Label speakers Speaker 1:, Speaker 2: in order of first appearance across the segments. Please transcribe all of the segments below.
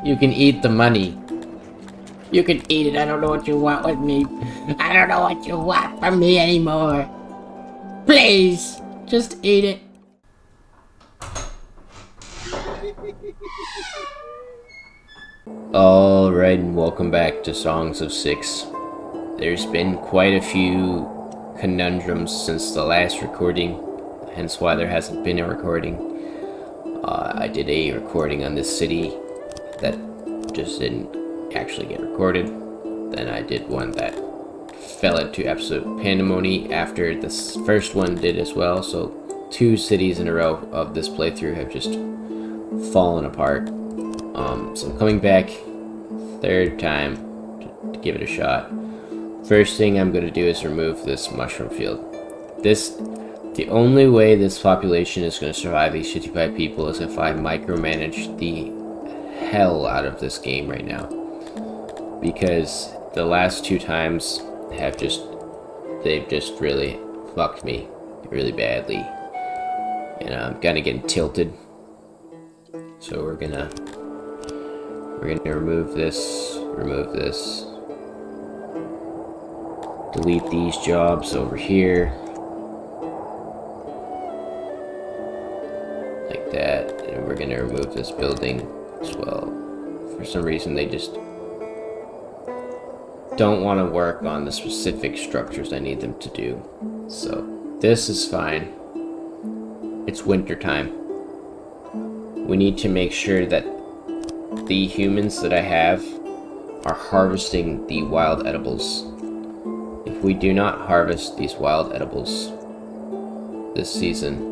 Speaker 1: You can eat the money. You can eat it. I don't know what you want with me. I don't know what you want from me anymore. Please, just eat it. Alright, and welcome back to Songs of SYX. There's been quite a few conundrums since the last recording, hence why there hasn't been a recording. I did a recording on this city that just didn't actually get recorded. Then I did one that fell into absolute pandemonium after this first one did as well. So 2 cities in a row of this playthrough have just fallen apart. So I'm coming back 3rd time to give it a shot. First thing I'm going to do is remove this mushroom field. The only way this population is going to survive these 55 people is if I micromanage the hell out of this game right now. Because the last 2 times they've just really fucked me really badly. And I'm kind of getting tilted. So we're gonna remove this, delete these jobs over here, like that, and we're gonna remove this building as well. For some reason they just don't want to work on the specific structures I need them to do. So this is fine. It's winter time. We need to make sure that the humans that I have are harvesting the wild edibles. If we do not harvest these wild edibles this season,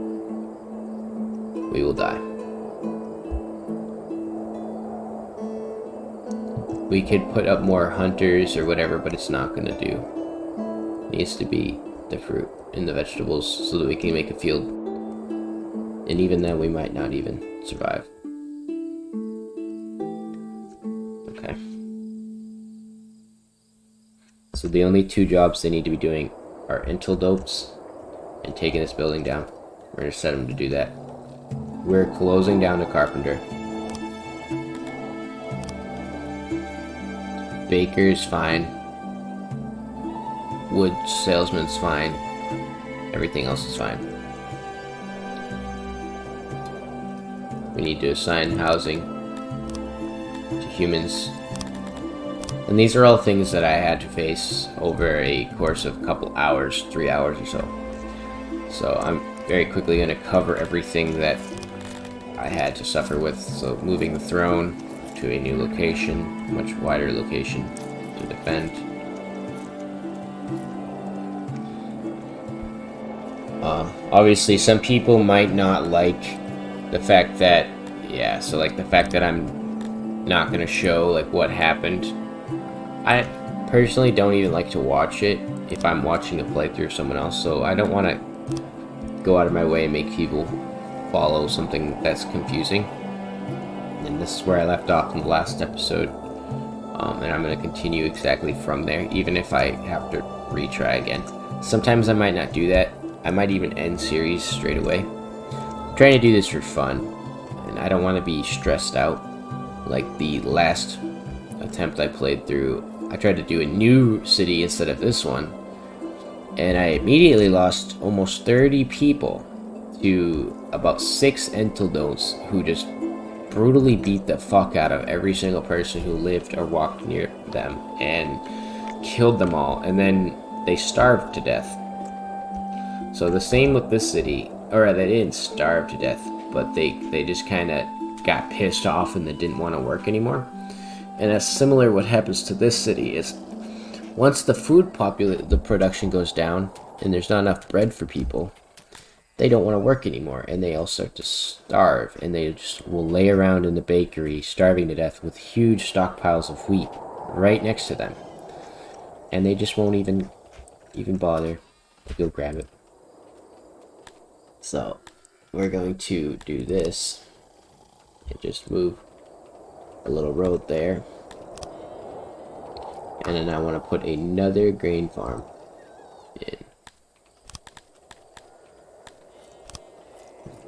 Speaker 1: we will die. We could put up more hunters or whatever, but it's not going to do. It needs to be the fruit and the vegetables so that we can make a field. And even then, we might not even survive. Okay. So the only 2 jobs they need to be doing are intel dopes and taking this building down. We're going to set them to do that. We're closing down the carpenter. Baker's fine. Wood salesman's fine. Everything else is fine. We need to assign housing to humans. And these are all things that I had to face over a course of a couple hours, 3 hours or so. So I'm very quickly going to cover everything that I had to suffer with. So moving the throne to a new location, much wider location to defend. Obviously some people might not like the fact that, the fact that I'm not going to show like what happened. I personally don't even like to watch it if I'm watching a playthrough of someone else, so I don't want to go out of my way and make people follow something that's confusing. And this is where I left off in the last episode, and I'm going to continue exactly from there, even if I have to retry again. Sometimes I might not do that. I might even end series straight away. I'm trying to do this for fun, and I don't want to be stressed out. Like the last attempt I played through, I tried to do a new city instead of this one, and I immediately lost almost 30 people to about 6 enteldones who just brutally beat the fuck out of every single person who lived or walked near them and killed them all, and then they starved to death. So the same with this city, or they didn't starve to death, but they just kind of got pissed off and they didn't want to work anymore. And that's similar what happens to this city is once the the production goes down and there's not enough bread for people, they don't want to work anymore and they all start to starve, and they just will lay around in the bakery starving to death with huge stockpiles of wheat right next to them, and they just won't even bother to go grab it. So we're going to do this and just move a little road there, and then I want to put another grain farm in.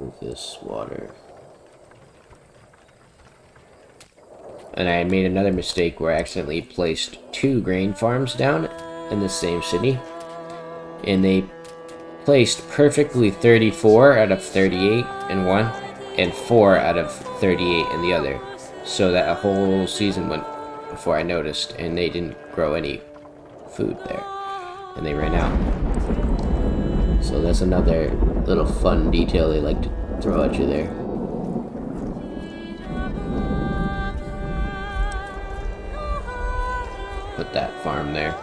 Speaker 1: Move this water. And I made another mistake where I accidentally placed 2 grain farms down in the same city. And they placed perfectly 34 out of 38 in one, and 4 out of 38 in the other. So that a whole season went before I noticed, and they didn't grow any food there. And they ran out. So that's another little fun detail they like to throw at you there. Put that farm there.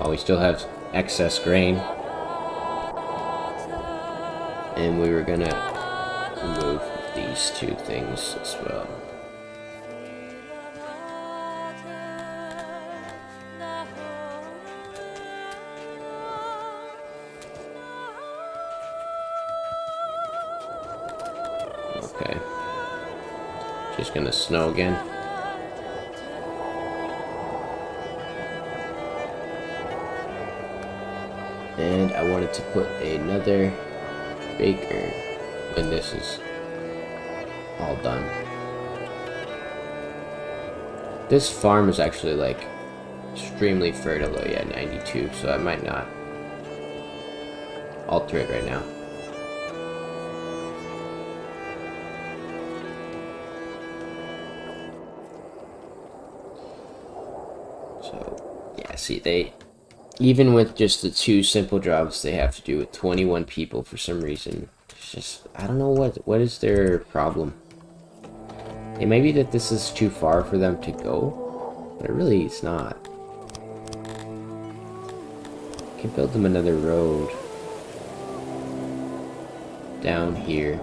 Speaker 1: Oh, we still have excess grain. And we were gonna move these 2 things as well. Okay. Just gonna snow again. And I wanted to put another baker when this is all done. This farm is actually like extremely fertile. Oh yeah, 92, so I might not alter it right now. So yeah, see, even with just the 2 simple jobs they have to do with 21 people for some reason. It's just, I don't know what is their problem. It may be that this is too far for them to go, but really it's not. I can build them another road down here.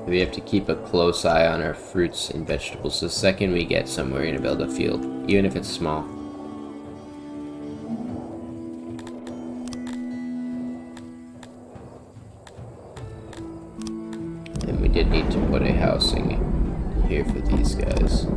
Speaker 1: We have to keep a close eye on our fruits and vegetables. The second we get some, we're going to build a field, even if it's small. And we did need to put a housing here for these guys.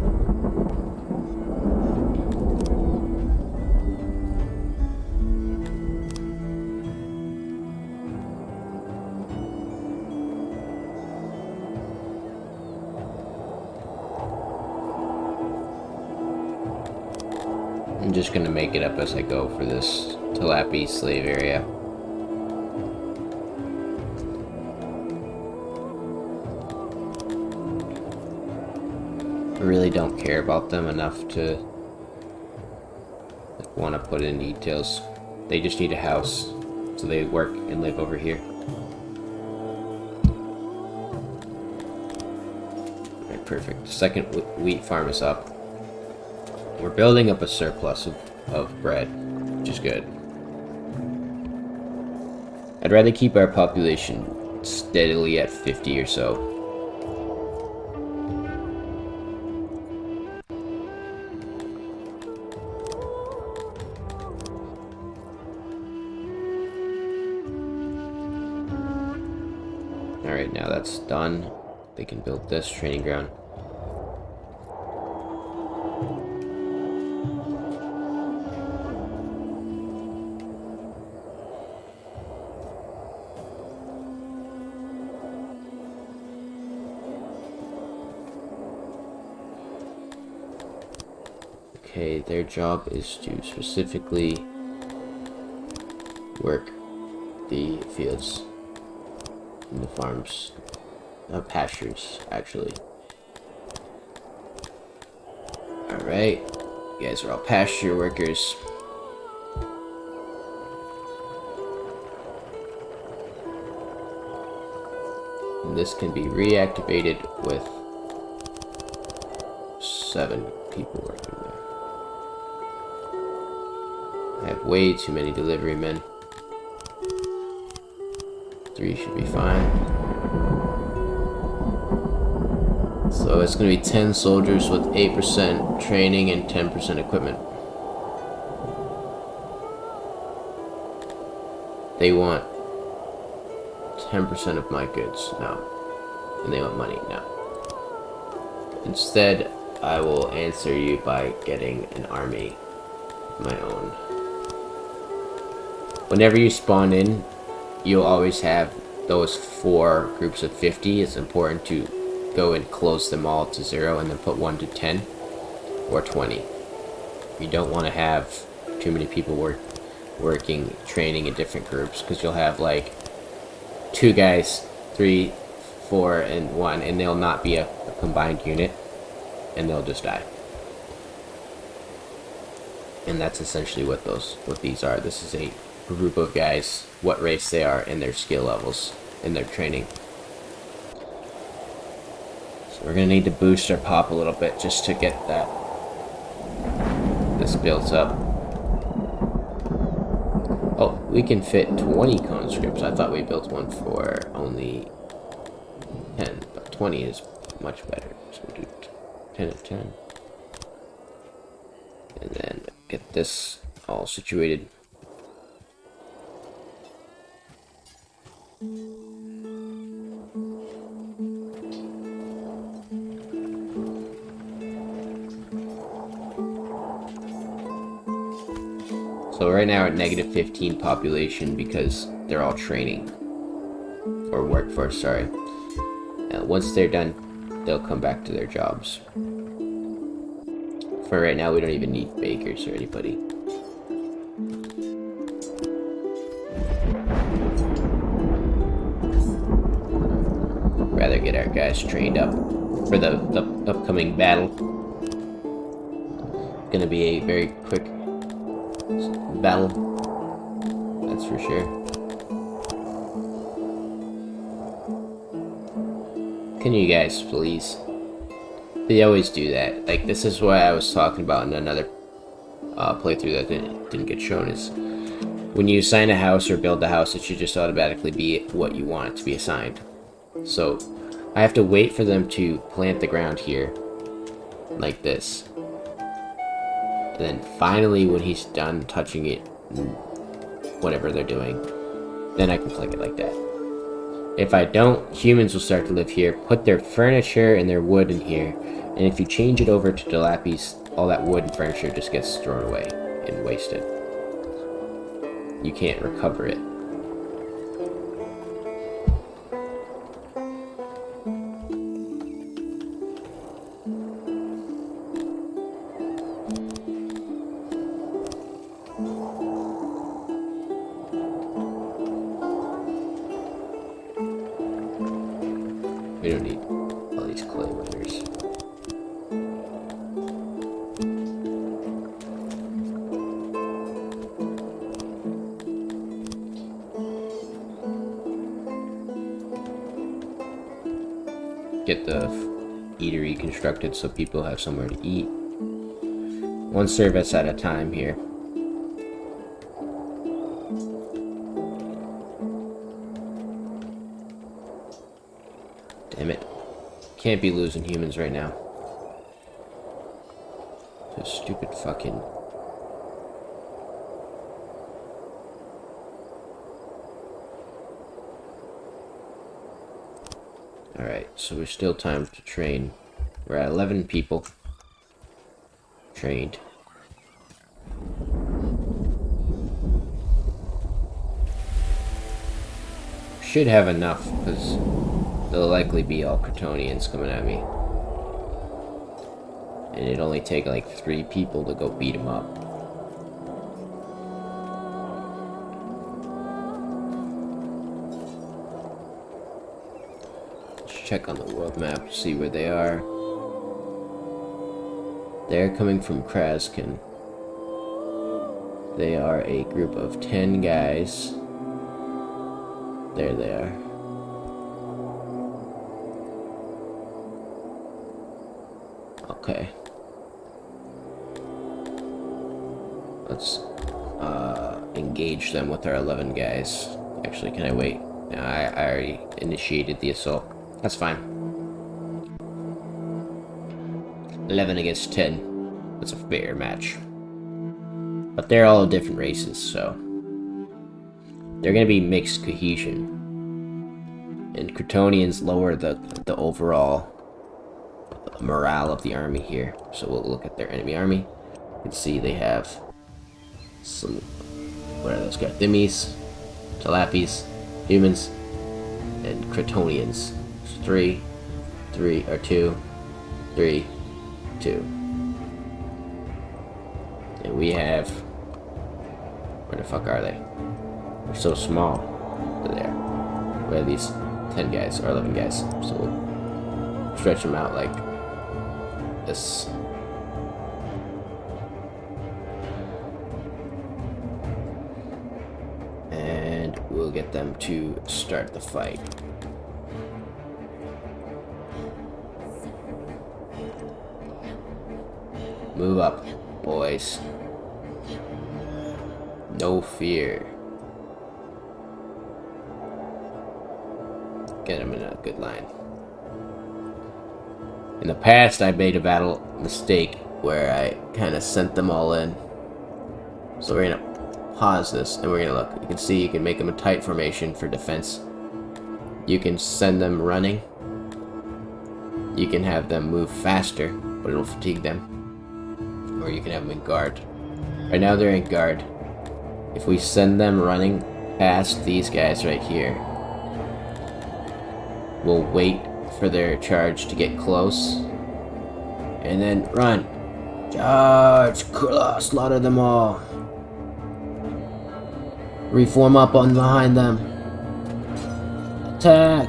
Speaker 1: I'm just gonna make it up as I go for this tilapia slave area. I really don't care about them enough to want to put in details. They just need a house, so they work and live over here. Alright, perfect. Second wheat farm is up. We're building up a surplus of bread, which is good. I'd rather keep our population steadily at 50 or so. Alright, now that's done. They can build this training ground. Okay, their job is to specifically work the fields and the farms, pastures, actually. Alright, you guys are all pasture workers. And this can be reactivated with 7 people working there. I have way too many delivery men. 3 should be fine. So it's going to be 10 soldiers with 8% training and 10% equipment. They want 10% of my goods? No. And they want money? No. Instead, I will answer you by getting an army of my own. Whenever you spawn in, you'll always have those 4 groups of 50. It's important to go and close them all to 0 and then put 1 to 10 or 20. You don't want to have too many people working, training in different groups, because you'll have like 2 guys, 3, 4, and 1, and they'll not be a combined unit, and they'll just die. And that's essentially what these are. This is a group of guys, what race they are, and their skill levels, and their training. So we're gonna need to boost our pop a little bit just to get this built up. Oh, we can fit 20 conscripts. I thought we built one for only 10, but 20 is much better. So we'll do 10 of 10. And then get this all situated. So right now we're at negative 15 population because they're all training. Or workforce, sorry. Once they're done, they'll come back to their jobs. For right now, we don't even need bakers or anybody. Rather get our guys trained up for the upcoming battle. It's gonna be a very quick battle, that's for sure. Can you guys please? They always do that. Like, this is what I was talking about in another playthrough that didn't get shown, is when you assign a house or build a house, it should just automatically be what you want it to be assigned. So I have to wait for them to plant the ground here, like this. And then finally, when he's done touching it, whatever they're doing, then I can click it like that. If I don't, humans will start to live here, put their furniture and their wood in here, and if you change it over to Jalapis, all that wood and furniture just gets thrown away and wasted. You can't recover it. We don't need all these clay winners. Get the eatery constructed so people have somewhere to eat. 1 service at a time here. Damn it. Can't be losing humans right now. This stupid fucking... Alright, so we're still time to train. We're at 11 people. Trained. Should have enough, because there'll likely be all Kryptonians coming at me. And it'd only take like 3 people to go beat them up. Let's check on the world map to see where they are. They're coming from Kraskin. They are a group of 10 guys. There they are. Okay. Let's engage them with our 11 guys. Actually, can I wait? No, I already initiated the assault. That's fine. 11 against 10. That's a fair match. But they're all different races, so they're gonna be mixed cohesion. And Kryptonians lower the overall morale of the army here. So we'll look at their enemy army. You can see they have some, what are those guys? Thimmies, Talapis, humans, and Kryptonians. 3, 3, or 2, 3, 2. And we have, where the fuck are they? They're so small. They're there. We have these 10 guys, or 11 guys. So we'll stretch them out like this. And we'll get them to start the fight. Move up, boys. No fear. Get them in a good line. In the past, I made a battle mistake where I kind of sent them all in. So we're gonna pause this and we're gonna look. You can see you can make them a tight formation for defense. You can send them running. You can have them move faster, but it'll fatigue them. Or you can have them in guard. Right now they're in guard. If we send them running past these guys right here, we'll wait for their charge to get close, and then run. Charge! Slaughter them all. Reform up on behind them. Attack!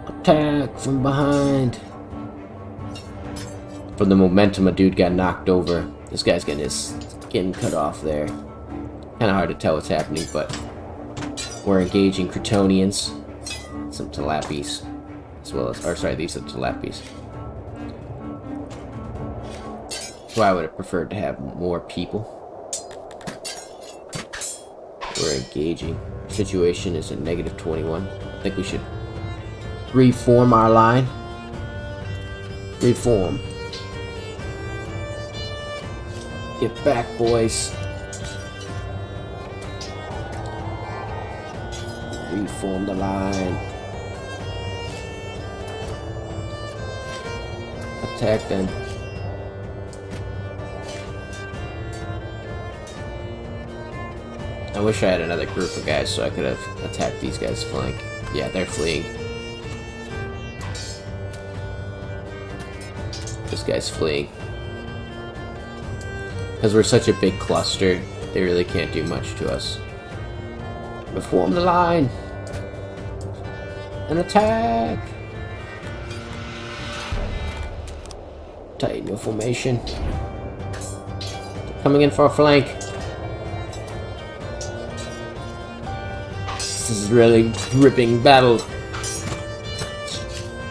Speaker 1: Attack from behind. From the momentum, a dude got knocked over. This guy's getting cut off there. Kind of hard to tell what's happening, but we're engaging Kryptonians, some Talapis, as well as, or sorry, these are Talapis. So I would have preferred to have more people. We're engaging. Situation is at -21. I think we should reform our line. Reform. Get back, boys. Reform the line. Attack them. I wish I had another group of guys so I could have attacked these guys' flank. Yeah, they're fleeing. This guy's fleeing. Because we're such a big cluster, they really can't do much to us. Reform the line! An attack! Tighten your formation. Coming in for a flank. This is really gripping battle.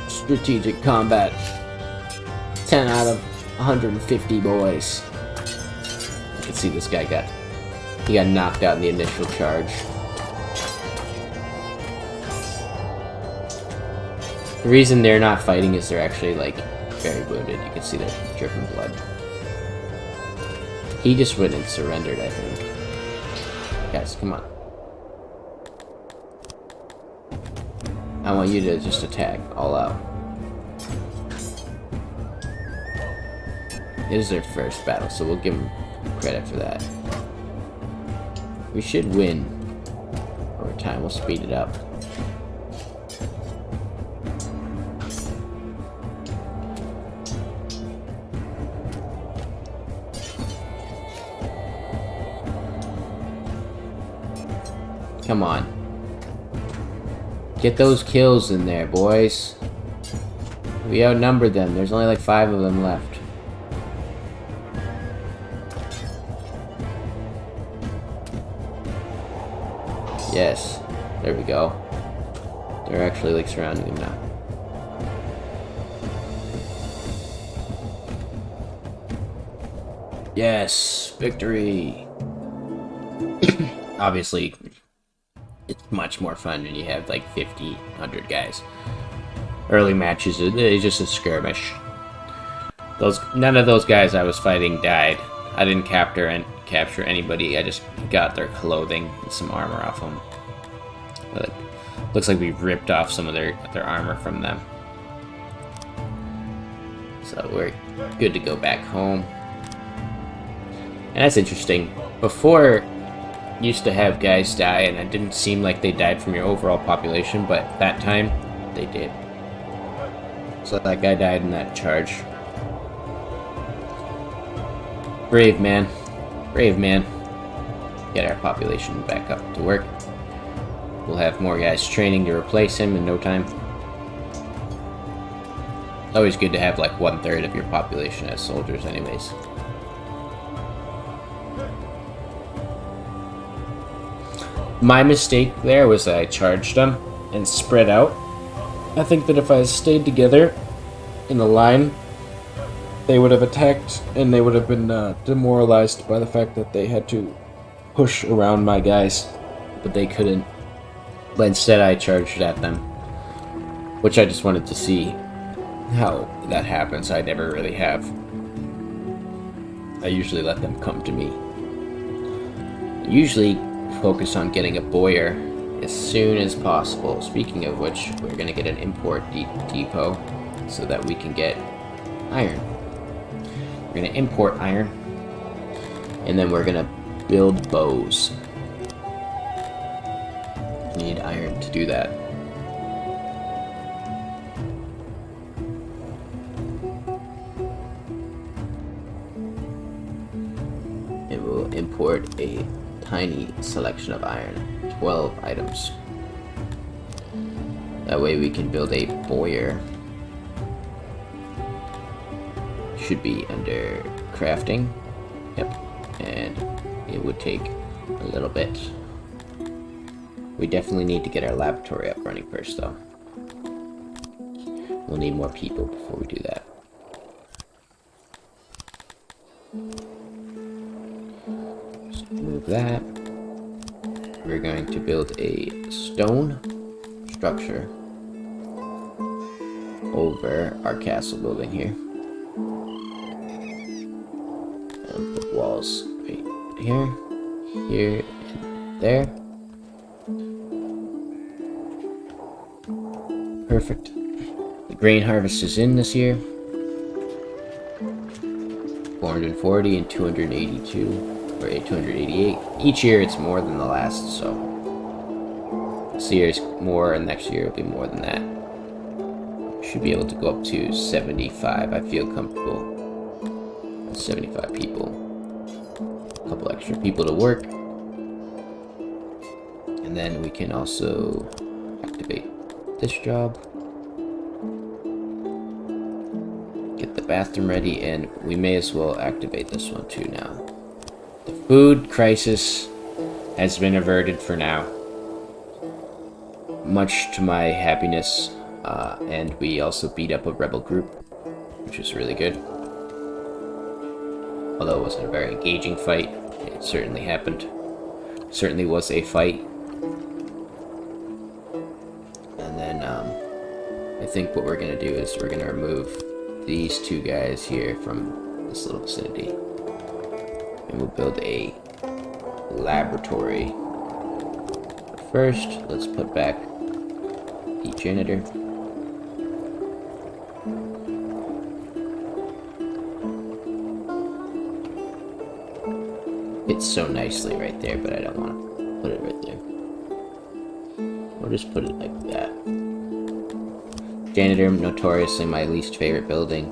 Speaker 1: Strategic combat. 10 out of 150 boys. You can see this guy got knocked out in the initial charge. The reason they're not fighting is they're actually like very wounded. You can see they're dripping blood. He just went and surrendered, I think. Guys, come on. I want you to just attack all out. It is their first battle, so we'll give them credit for that. We should win over time. We'll speed it up. Come on. Get those kills in there, boys. We outnumbered them. There's only like 5 of them left. Yes. There we go. They're actually like surrounding him now. Yes. Victory. Obviously, it's much more fun when you have like 50, 100 guys. Early matches, it's just a skirmish. None of those guys I was fighting died. I didn't capture anybody. I just got their clothing and some armor off them. Looks like we've ripped off some of their armor from them. So we're good to go back home. And that's interesting. Before, used to have guys die, and it didn't seem like they died from your overall population, but that time, they did. So that guy died in that charge. Brave man. Brave man. Get our population back up to work. We'll have more guys training to replace him in no time. Always good to have like 1/3 of your population as soldiers anyways. My mistake there was that I charged them and spread out. I think that if I stayed together in a line, they would have attacked and they would have been demoralized by the fact that they had to push around my guys, but they couldn't. But instead I charged at them, which I just wanted to see how that happens. I never really have. I usually let them come to me. I usually focus on getting a boiler as soon as possible. Speaking of which, we're going to get an import depot so that we can get iron. We're going to import iron, and then we're going to build bows. Need iron to do that. It will import a tiny selection of iron, 12 items. That way we can build a boiler. Should be under crafting. Yep. And it would take a little bit. We definitely need to get our laboratory up running first, though. We'll need more people before we do that. Just move that. We're going to build a stone structure over our castle building here. And put walls right here, here, and there. Perfect. The grain harvest is in this year. 440 and 282, or 288. Each year it's more than the last, so this year is more, and next year will be more than that. Should be able to go up to 75. I feel comfortable with 75 people. A couple extra people to work, and then we can also activate this job. Get the bathroom ready, and we may as well activate this one too now. The food crisis has been averted for now, much to my happiness, and we also beat up a rebel group, which was really good. Although it wasn't a very engaging fight, it certainly happened. Certainly was a fight. And then I think what we're going to do is we're going to remove these two guys here from this little vicinity. And we'll build a laboratory. But first, let's put back the janitor. Fits so nicely right there, but I don't want to put it right there. We'll just put it like that. Janitor, notoriously my least favorite building.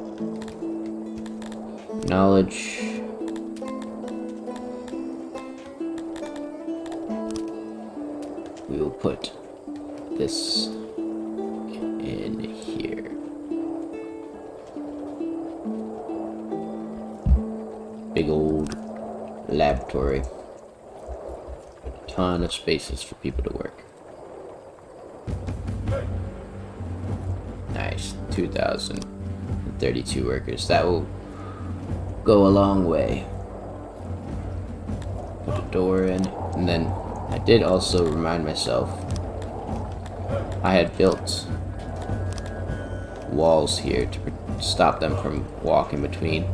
Speaker 1: Knowledge. We will put this in here. Big old laboratory. A ton of spaces for people to work. Nice. 2,032 workers. That will go a long way. Put a door in, and then I did also remind myself I had built walls here to stop them from walking between.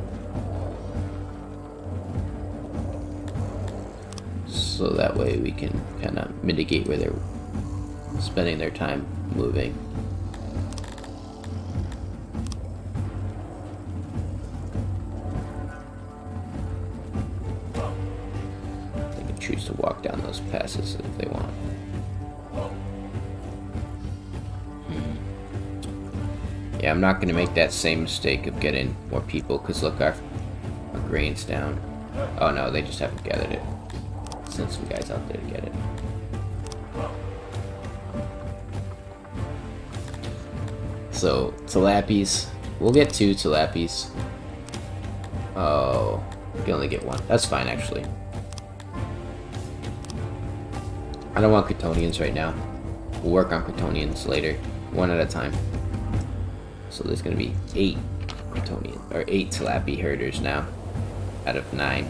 Speaker 1: So that way we can kind of mitigate where they're spending their time moving. They can choose to walk down those passes if they want. Yeah, I'm not going to make that same mistake of getting more people, because look, our grain's down. Oh no, they just haven't gathered it. Send some guys out there to get it. So, tilapies. We'll get 2 tilapies. Oh, we can only get 1. That's fine, actually. I don't want Cretonians right now. We'll work on Cretonians later, 1 at a time. So there's going to be 8 Cretonian, or 8 tilapia herders now, out of 9.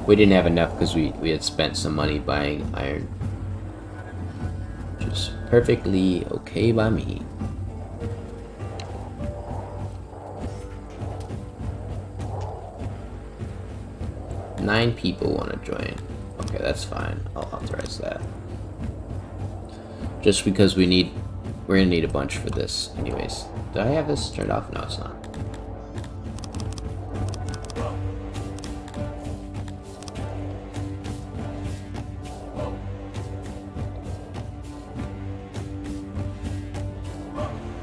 Speaker 1: We didn't have enough because we had spent some money buying iron. Which is perfectly okay by me. Nine people want to join. Okay, that's fine. I'll authorize that. Just because we're gonna need a bunch for this anyways. Do I have this turned off? No, it's not.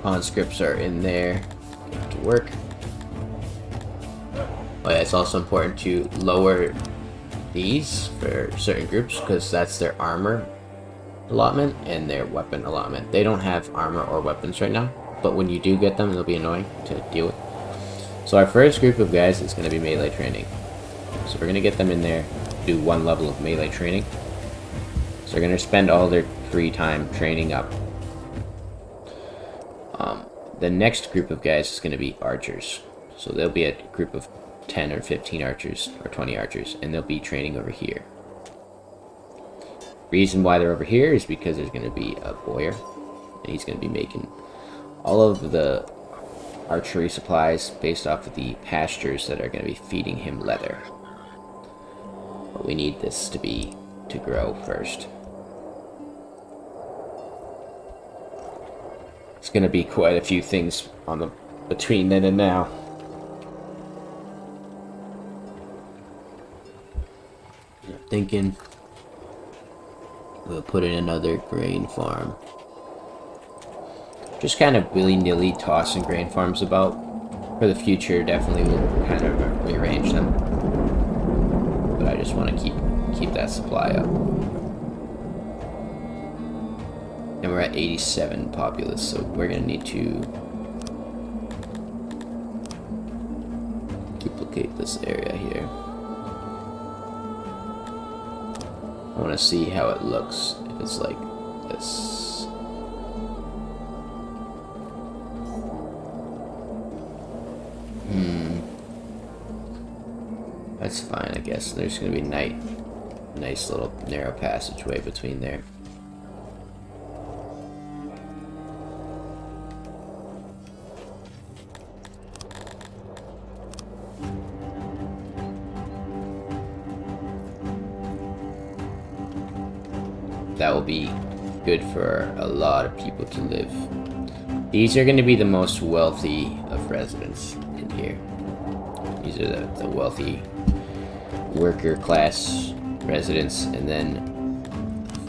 Speaker 1: Pawn scripts are in there to work. Oh yeah, it's also important to lower these for certain groups because that's their armor allotment and their weapon allotment. They don't have armor or weapons right now, but when you do get them, they'll be annoying to deal with. So our first group of guys is going to be melee training. So we're going to get them in there, do 1 level of melee training. So they're going to spend all their free time training up. The next group of guys is going to be archers. So they'll be a group of 10 or 15 archers, or 20 archers, and they'll be training over here. Reason why they're over here is because there's going to be a boyar, and he's going to be making all of the archery supplies based off of the pastures that are going to be feeding him leather. But we need this to grow first. It's going to be quite a few things on the between then and now. I'm thinking we'll put in another grain farm. Just kind of willy-nilly tossing grain farms about. For the future, definitely we'll kind of rearrange them. But I just want to keep that supply up. And we're at 87 populace, so we're going to need to duplicate this area here. I want to see how it looks if it's like this. That's fine, I guess. There's going to be nice little narrow passageway between there. That will be good for a lot of people to live. These are going to be the most wealthy of residents in here. These are the wealthy worker class residents, and then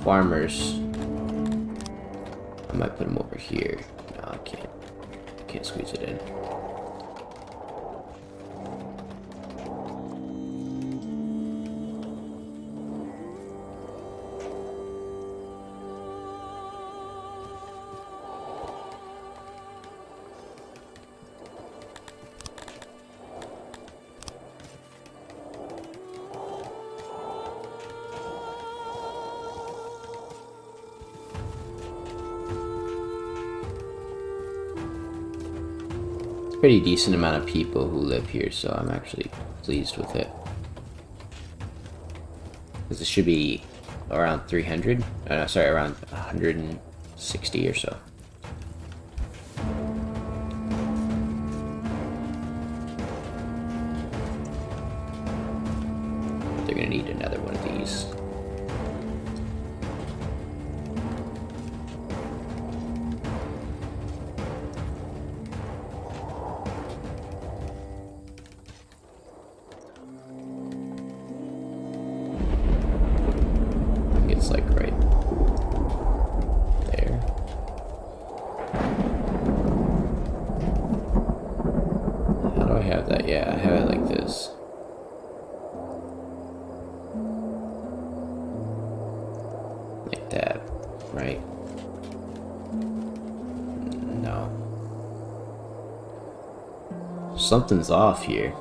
Speaker 1: farmers. I might put them over here. No, I can't squeeze it in. Pretty decent amount of people who live here, so I'm actually pleased with it. Because it should be around 300, around 160 or so. they're gonna need another one of these. It's like right there. How do I have that? Yeah, I have it like this. Like that, right? No. Something's off here.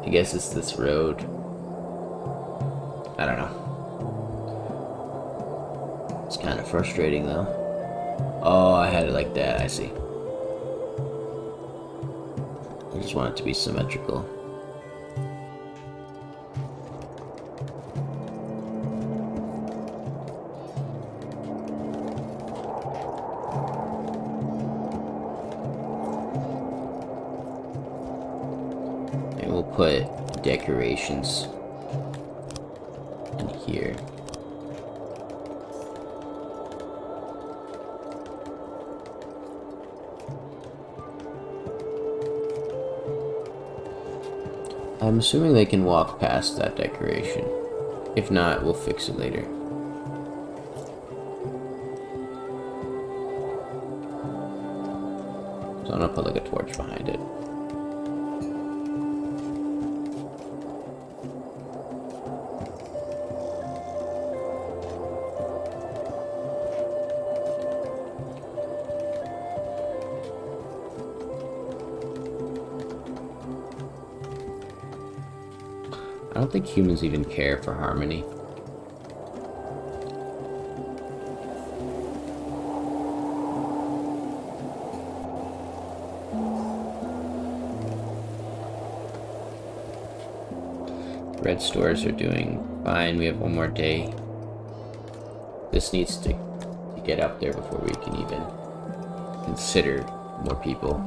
Speaker 1: I guess it's this road. I don't know. It's kind of frustrating though. Oh, I had it like that, I see. I just want it to be symmetrical. And we'll put decorations in here. I'm assuming they can walk past that decoration. If not, we'll fix it later. So I'm gonna put like a torch behind it. I don't think humans even care for harmony. Red stores are doing fine. We have one more day. This needs to get up there before we can even consider more people.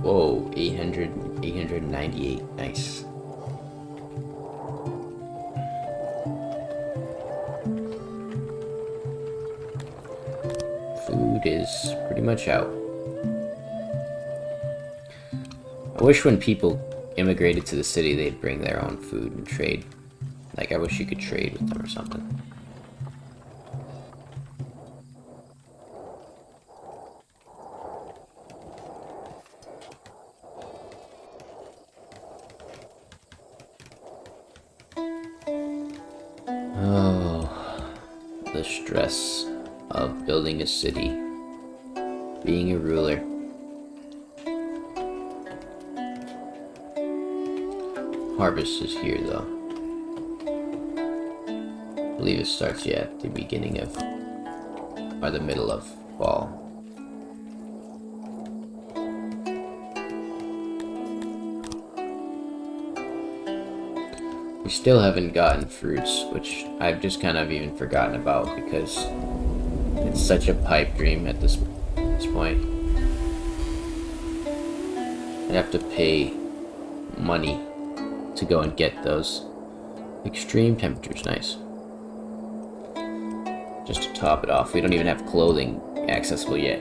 Speaker 1: Whoa, 898, nice. Food is pretty much out. I wish when people immigrated to the city they'd bring their own food and trade. Like, I wish you could trade with them or something. Oh, the stress of building a city, being a ruler. Harvest is here though. I believe it starts at the beginning of, or the middle of fall. We still haven't gotten fruits, which I've just kind of even forgotten about because it's such a pipe dream at this point. I'd have to pay money to go and get those. Extreme temperatures, nice. Just to top it off, we don't even have clothing accessible yet.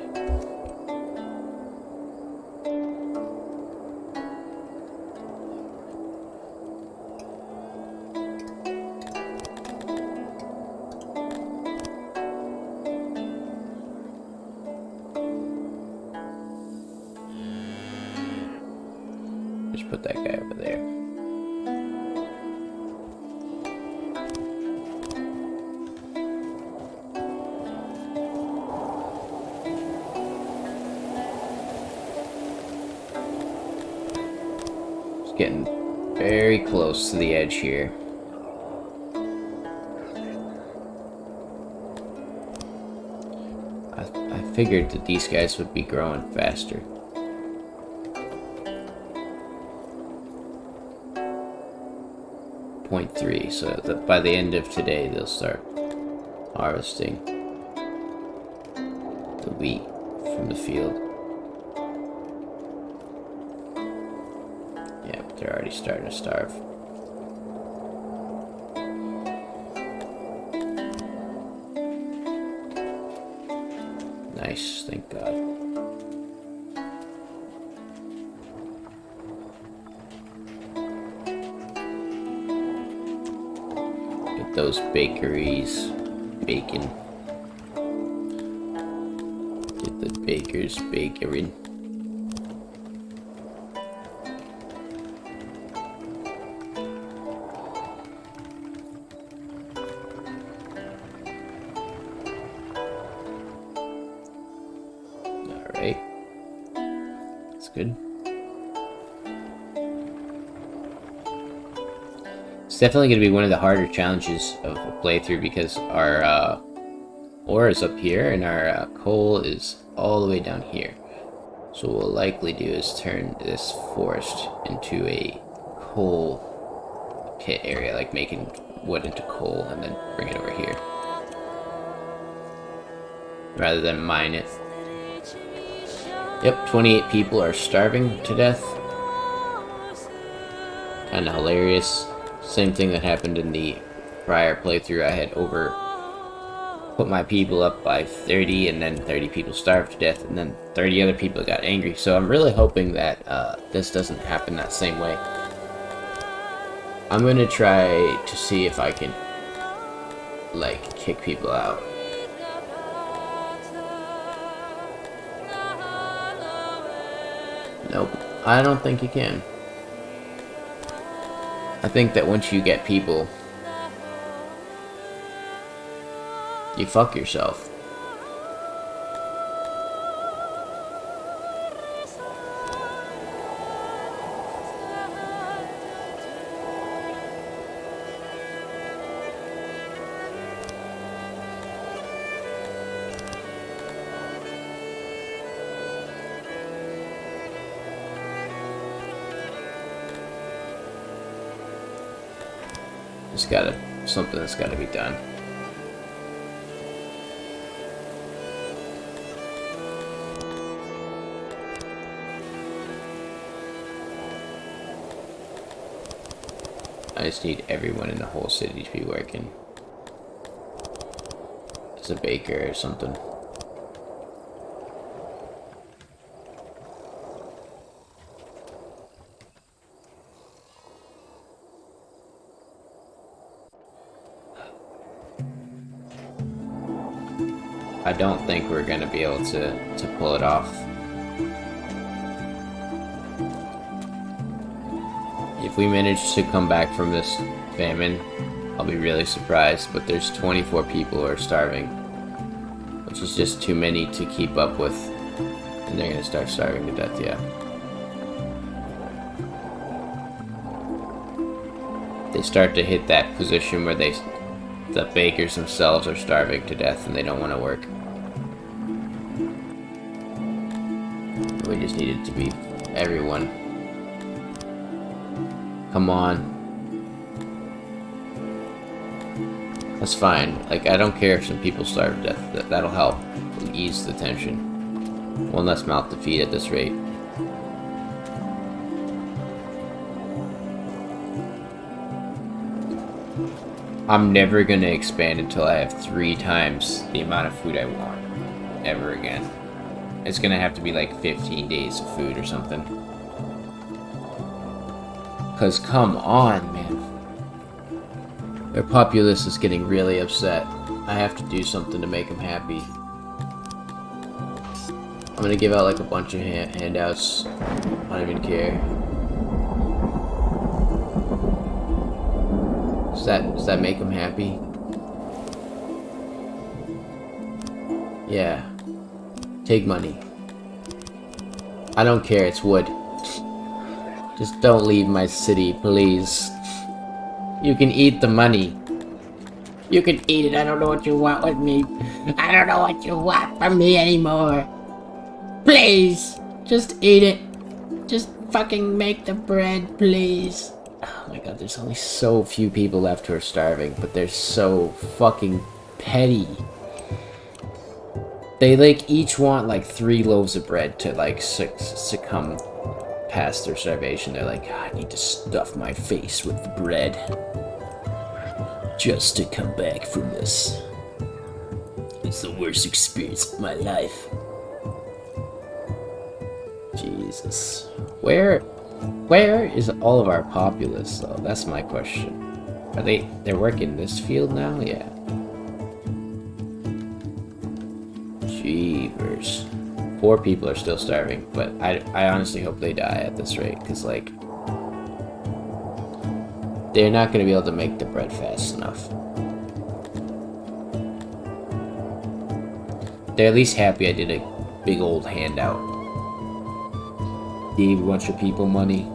Speaker 1: Just put that guy over there. getting very close to the edge here. I figured that these guys would be growing faster. .3, so that by the end of today they'll start harvesting the wheat from the field. Yeah, but they're already starting to starve. Nice, thank God. Get those bakeries baking. Get the bakers baking. Alright. That's good. It's definitely going to be one of the harder challenges of a playthrough because our ore is up here and our coal is all the way down here. So what we'll likely do is turn this forest into a coal pit area, like making wood into coal and then bring it over here. Rather than mine it. Yep, 28 people are starving to death. Kinda hilarious. Same thing that happened in the prior playthrough. I had put my people up by 30 and then 30 people starved to death and then 30 other people got angry. So I'm really hoping that this doesn't happen that same way. I'm gonna try to see if I can like kick people out. Nope, I don't think you can. I think that once you get people, you fuck yourself. Something that's gotta be done. I just need everyone in the whole city to be working as a baker or something. I don't think we're gonna be able to pull it off. If we manage to come back from this famine, I'll be really surprised, but there's 24 people who are starving, which is just too many to keep up with, and they're gonna start starving to death, yeah. They start to hit that position where the bakers themselves are starving to death and they don't want to work. We just need it to be everyone. Come on. That's fine. Like, I don't care if some people starve to death. That'll help ease the tension. One less mouth to feed at this rate. I'm never gonna expand until I have 3 times the amount of food I want. Ever again. It's gonna have to be like 15 days of food or something. Cause come on, man. Their populace is getting really upset. I have to do something to make them happy. I'm gonna give out like a bunch of handouts. I don't even care. Does that make them happy? Yeah. Take money. I don't care, it's wood. Just don't leave my city, please. You can eat the money. You can eat it. I don't know what you want with me. I don't know what you want from me anymore. Please, just eat it. Just fucking make the bread, please. Oh my god, there's only so few people left who are starving, but they're so fucking petty. They, like, each want, like, 3 loaves of bread to, like, succumb past their starvation. They're like, I need to stuff my face with the bread just to come back from this. It's the worst experience of my life. Jesus. Where is all of our populace, though? That's my question. Are they're working this field now? Yeah. Jeepers. 4 people are still starving, but I honestly hope they die at this rate, because, like, they're not going to be able to make the bread fast enough. They're at least happy I did a big old handout. Gave a bunch of people money.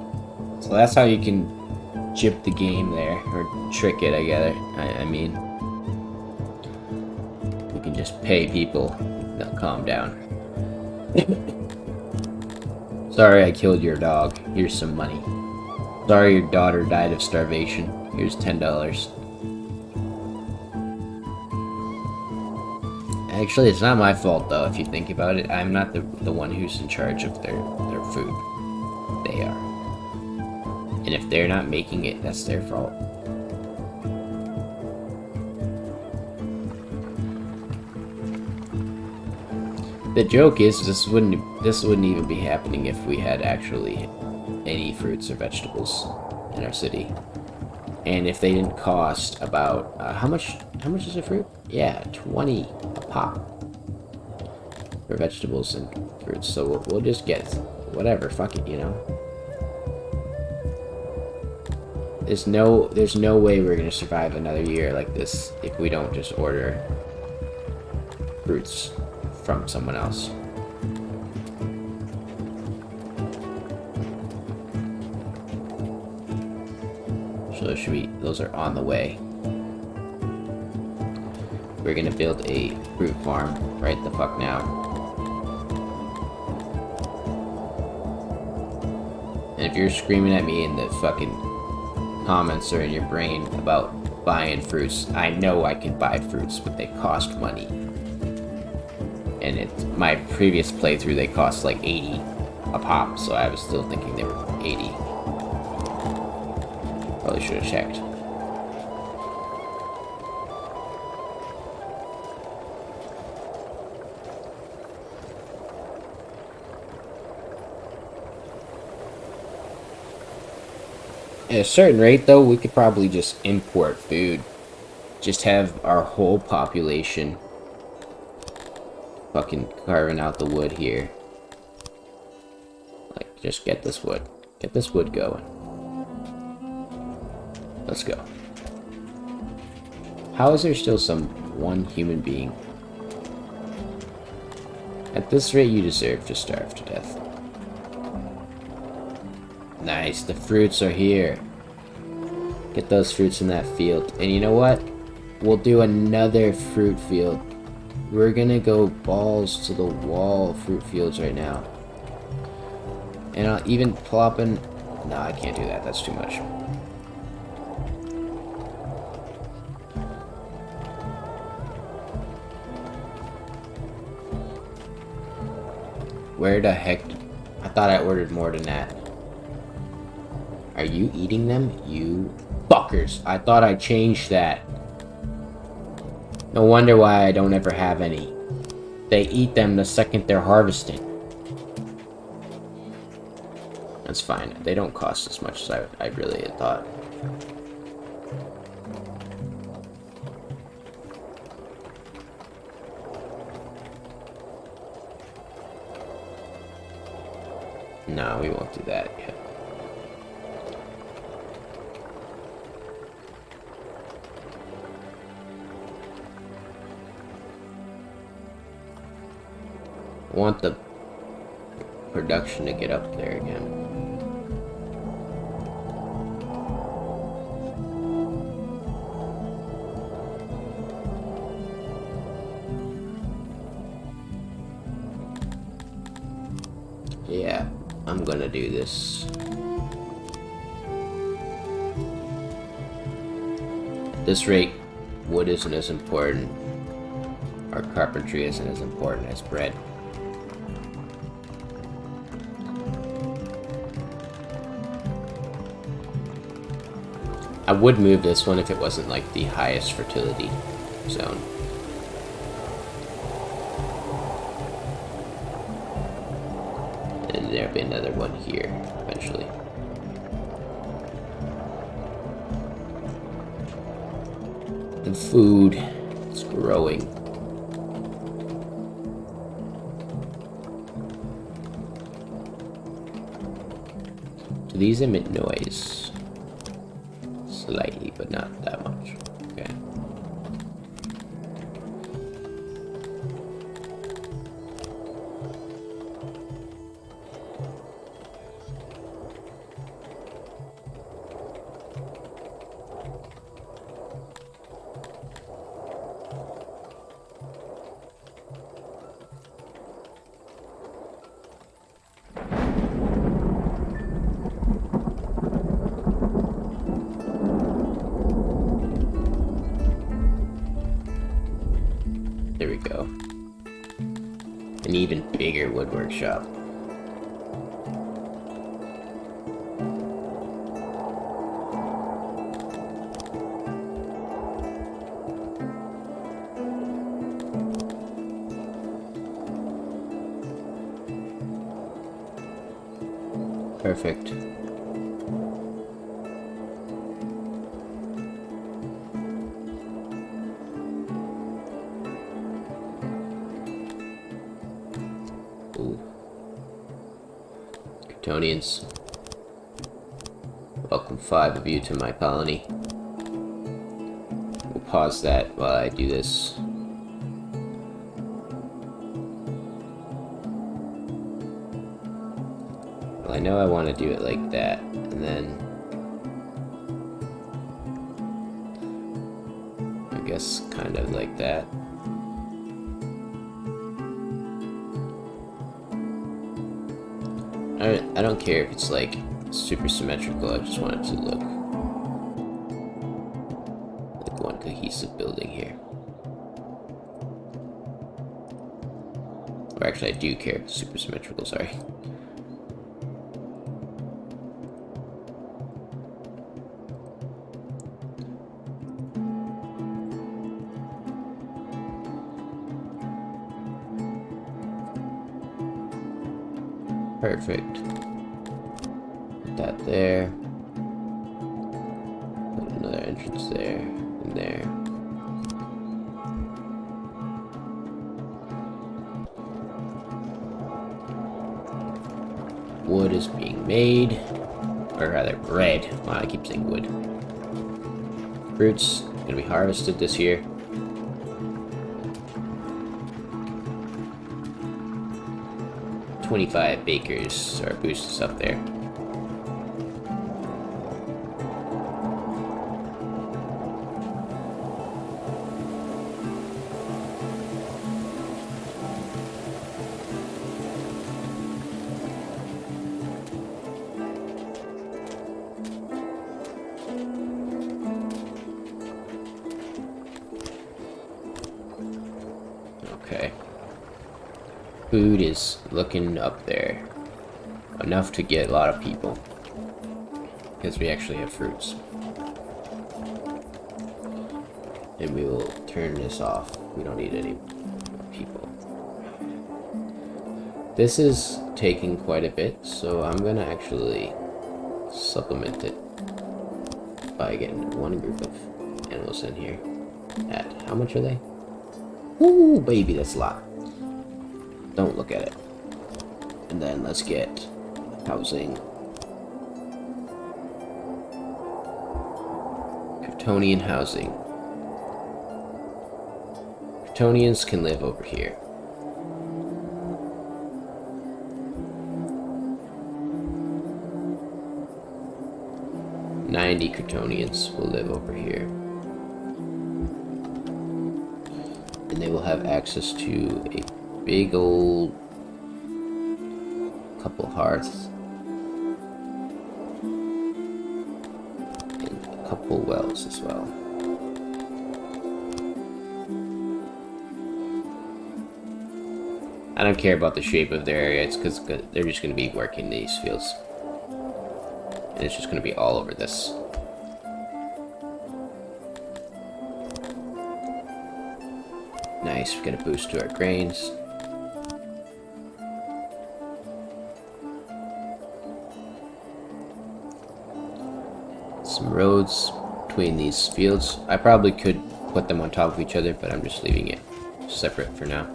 Speaker 1: So that's how you can jip the game there, or trick it, I mean. You can just pay people, they'll calm down. Sorry I killed your dog, here's some money. Sorry your daughter died of starvation, here's $10. Actually, it's not my fault, though, if you think about it. I'm not the one who's in charge of their food. They are. And if they're not making it, that's their fault. The joke is, this wouldn't even be happening if we had actually any fruits or vegetables in our city. And if they didn't cost about, how much is a fruit? Yeah, 20 a pop for vegetables and fruits. So we'll just get whatever, fuck it, you know. There's no way we're gonna survive another year like this if we don't just order fruits from someone else. So those are on the way. We're gonna build a fruit farm right the fuck now. And if you're screaming at me in the fucking comments or in your brain about buying fruits, I know I can buy fruits, but they cost money. And my previous playthrough, they cost like 80 a pop, so I was still thinking they were 80. Probably should have checked. At a certain rate, though, we could probably just import food. Just have our whole population fucking carving out the wood here. Like, just get this wood. Get this wood going. Let's go. How is there still one human being? At this rate, you deserve to starve to death. Nice, the fruits are here. Get those fruits in that field. And you know what? We'll do another fruit field. We're gonna go balls to the wall fruit fields right now. And I'll even plop in... No, I can't do that. That's too much. Where the heck... I thought I ordered more than that. Are you eating them? You fuckers. I thought I changed that. No wonder why I don't ever have any. They eat them the second they're harvested. That's fine. They don't cost as much as I really had thought. No, we won't do that yet. I want the production to get up there again. Yeah, I'm gonna do this. At this rate, wood isn't as important, or carpentry isn't as important as bread. I would move this one if it wasn't like the highest fertility zone. And there'll be another one here eventually. The food is growing. Do these emit noise? Slightly, but not that much. Okay. There we go. An even bigger wood workshop. Perfect. Ooh. Kryptonians. Welcome 5 of you to my colony. We'll pause that while I do this. Well, I know I want to do it like that, and then I guess kind of like that. I don't care if it's like super symmetrical, I just want it to look like one cohesive building here. Or actually, I do care if it's super symmetrical, sorry. Perfect. Put that there. Put another entrance there and there. Wood is being made, or rather bread. Wow, I keep saying wood. Fruits gonna be harvested this year. $25 bakers or boost us up there. Okay. Food is looking up there. Enough to get a lot of people. Because we actually have fruits. And we will turn this off. We don't need any people. This is taking quite a bit, so I'm gonna actually supplement it by getting one group of animals in here. At how much are they? Ooh, baby, that's a lot. Don't look at it. And then let's get housing. Kryptonian housing. Kryptonians can live over here. $90 Kryptonians will live over here. And they will have access to a big old a couple hearths, and a couple wells as well. I don't care about the shape of their area, it's because they're just going to be working these fields. And it's just going to be all over this. Nice, we get a boost to our grains. Some roads between these fields. I probably could put them on top of each other, but I'm just leaving it separate for now.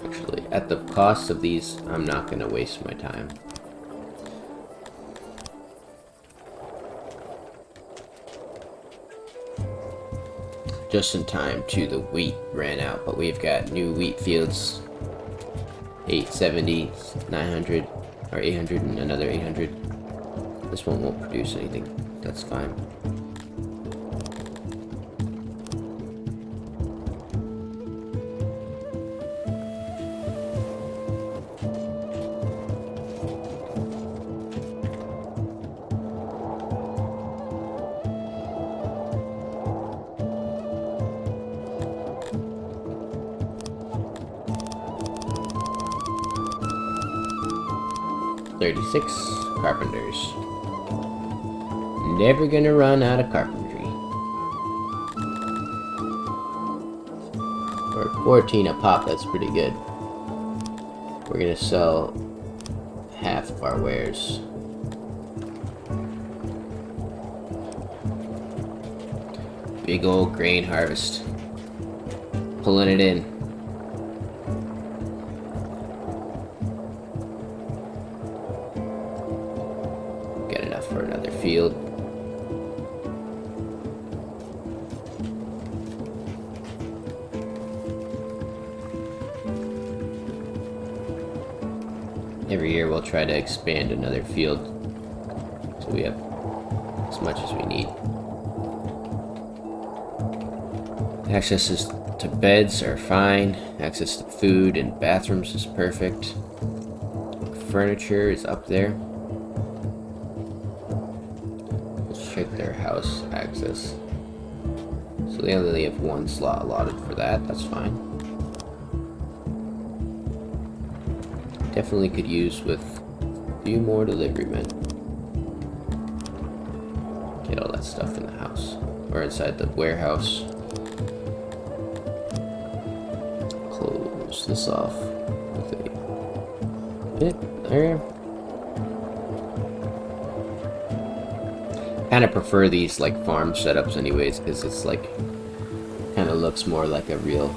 Speaker 1: Actually, at the cost of these, I'm not going to waste my time. Just in time to the wheat ran out, but we've got new wheat fields. 870, 900, or 800 and another 800. This one won't produce anything. That's fine. "36 carpenters. Never gonna run out of carpentry." Or 14 a pop, that's pretty good. We're gonna sell half of our wares. Big old grain harvest. Pulling it in. For another field. Every year we'll try to expand another field so we have as much as we need. Access to beds are fine. Access to food and bathrooms is perfect. Furniture is up there. Check their house access. So they only have one slot allotted for that. That's fine. Definitely could use with a few more delivery men. Get all that stuff in the house or inside the warehouse. Close this off with a bit there. Kind of prefer these like farm setups anyways, because it's like kind of looks more like a real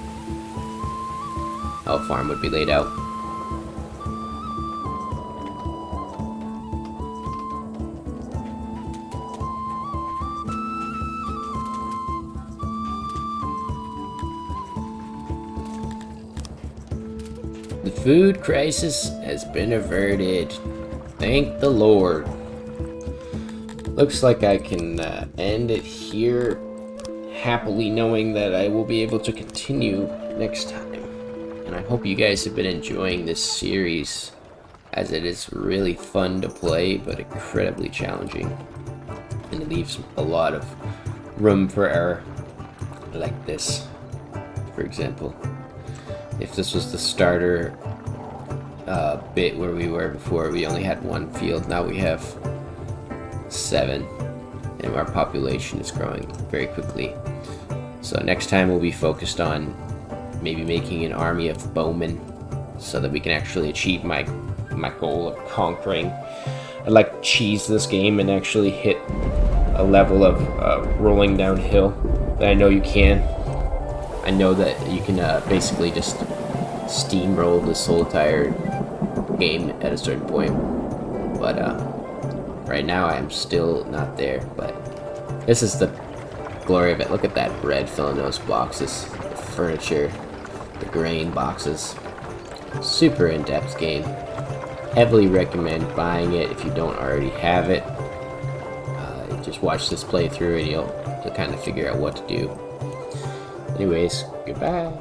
Speaker 1: how a farm would be laid out. The food crisis has been averted. Thank the Lord. Looks like I can end it here, happily knowing that I will be able to continue next time. And I hope you guys have been enjoying this series, as it is really fun to play, but incredibly challenging. And it leaves a lot of room for error, like this, for example. If this was the starter bit where we were before, we only had one field, now we have 7, and our population is growing very quickly. So next time we'll be focused on maybe making an army of bowmen so that we can actually achieve my goal of conquering. I'd like to cheese this game and actually hit a level of rolling downhill that I know you can. I know that you can basically just steamroll this whole entire game at a certain point, but right now I'm still not there. But this is the glory of it. Look at that bread filling those boxes, the furniture, the grain boxes. Super in-depth game. Heavily recommend buying it if you don't already have it. Just watch this playthrough and you'll kind of figure out what to do. Anyways, goodbye.